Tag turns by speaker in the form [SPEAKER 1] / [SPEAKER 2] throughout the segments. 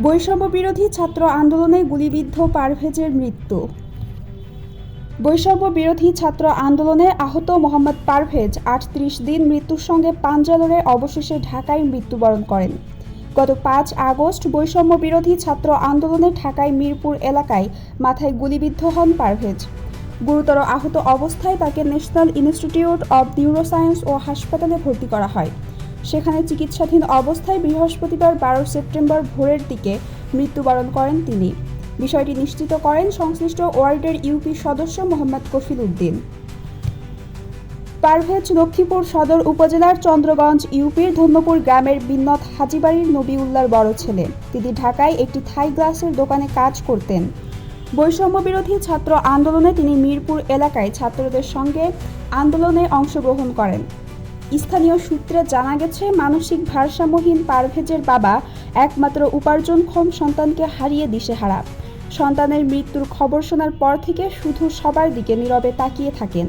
[SPEAKER 1] বৈষম্য বিরোধী ছাত্র আন্দোলনে গুলিবিদ্ধ পারভেজের মৃত্যু। বৈষম্য বিরোধী ছাত্র আন্দোলনে আহত মোহাম্মদ পারভেজ ৩৮ দিন মৃত্যুর সঙ্গে পাঞ্জা লড়ে অবশেষে ঢাকায় মৃত্যুবরণ করেন। গত ৫ আগস্ট বৈষম্য বিরোধী ছাত্র আন্দোলনে ঢাকায় মিরপুর এলাকায় মাথায় গুলিবিদ্ধ হন পারভেজ। গুরুতর আহত অবস্থায় তাকে ন্যাশনাল ইনস্টিটিউট অব নিউরোসায়েন্স ও হাসপাতালে ভর্তি করা হয়। সেখানে চিকিৎসাধীন অবস্থায় বৃহস্পতিবার ১২ সেপ্টেম্বর ভোরের দিকে মৃত্যুবরণ করেন তিনি। বিষয়টি নিশ্চিত করেন সংশ্লিষ্ট ওয়ার্ডের ইউপি সদস্য মোহাম্মদ কফিল উদ্দিন। পারভেজ লক্ষ্মীপুর সদর উপজেলার চন্দ্রগঞ্জ ইউপির ধন্যপুর গ্রামের বিন্নত হাজিবাড়ির নবীউল্লাহর বড় ছেলে। তিনি ঢাকায় একটি থাই গ্লাসের দোকানে কাজ করতেন। বৈষম্য বিরোধী ছাত্র আন্দোলনে তিনি মিরপুর এলাকায় ছাত্রদের সঙ্গে আন্দোলনে অংশগ্রহণ করেন। স্থানীয় সূত্রে জানা গেছে, মানসিক ভারসাম্যহীন পারভেজের বাবা একমাত্র উপার্জনক্ষম সন্তানকে হারিয়ে দিশেহারা। সন্তানের মৃত্যুর খবর শোনার পর থেকে শুধু সবার দিকে নীরবে তাকিয়ে থাকেন।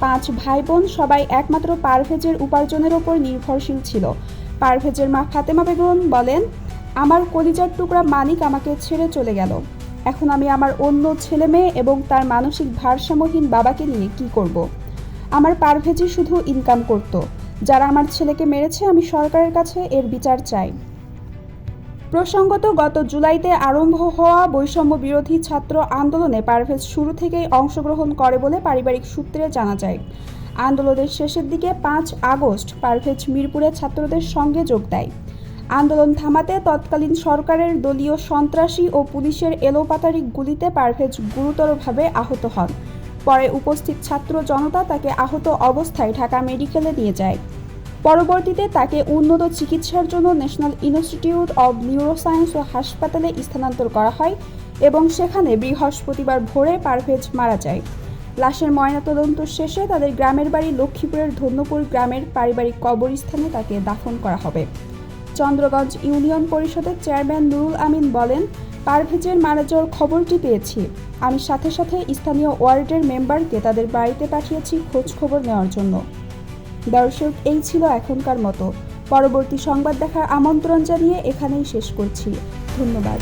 [SPEAKER 1] ৫ ভাই বোন সবাই একমাত্র পারভেজের উপার্জনের ওপর নির্ভরশীল ছিল। পারভেজের মা ফাতেমা বেগম বলেন, আমার কলিজার টুকরা মানিক আমাকে ছেড়ে চলে গেল। এখন আমি আমার অন্য ছেলে মেয়ে এবং তার মানসিক ভারসাম্যহীন বাবাকে নিয়ে কি করব? আমার পারভেজই শুধু ইনকাম করত। যারা আমার ছেলেকে মেরেছে, আমি সরকারের কাছে এর বিচার চাই। প্রসঙ্গত, গত জুলাইতে আরম্ভ হওয়া বৈষম্য বিরোধী ছাত্র আন্দোলনে পারভেজ শুরু থেকেই অংশগ্রহণ করে বলে পারিবারিক সূত্রে জানা যায়। আন্দোলনের শেষের দিকে ৫ আগস্ট পারভেজ মিরপুরে ছাত্রদের সঙ্গে যোগ দেয়। আন্দোলন থামাতে তৎকালীন সরকারের দলীয় সন্ত্রাসী ও পুলিশের এলোপাতাড়ি গুলিতে পারভেজ গুরুতরভাবে আহত হন। পরে উপস্থিত ছাত্র জনতা তাকে আহত অবস্থায় ঢাকা মেডিকেলে নিয়ে যায়। পরবর্তীতে তাকে উন্নত চিকিৎসার জন্য ন্যাশনাল ইনস্টিটিউট অব নিউরোসায়েন্স ও হাসপাতালে স্থানান্তর করা হয় এবং সেখানে বৃহস্পতিবার ভোরে পারভেজ মারা যায়। লাশের ময়নাতদন্ত শেষে তাদের গ্রামের বাড়ি লক্ষ্মীপুরের ধন্যপুর গ্রামের পারিবারিক কবরস্থানে তাকে দাফন করা হবে। চন্দ্রগঞ্জ ইউনিয়ন পরিষদের চেয়ারম্যান নুরুল আমিন বলেন, পারভেজের মারা যাওয়ার খবরটি পেয়েছি। আমি সাথে সাথে স্থানীয় ওয়ার্ডের মেম্বারকে তাদের বাড়িতে পাঠিয়েছি খোঁজ খবর নেওয়ার জন্য। দর্শক, এই ছিল এখনকার মতো। পরবর্তী সংবাদ দেখার আমন্ত্রণ জানিয়ে এখানেই শেষ করছি। ধন্যবাদ।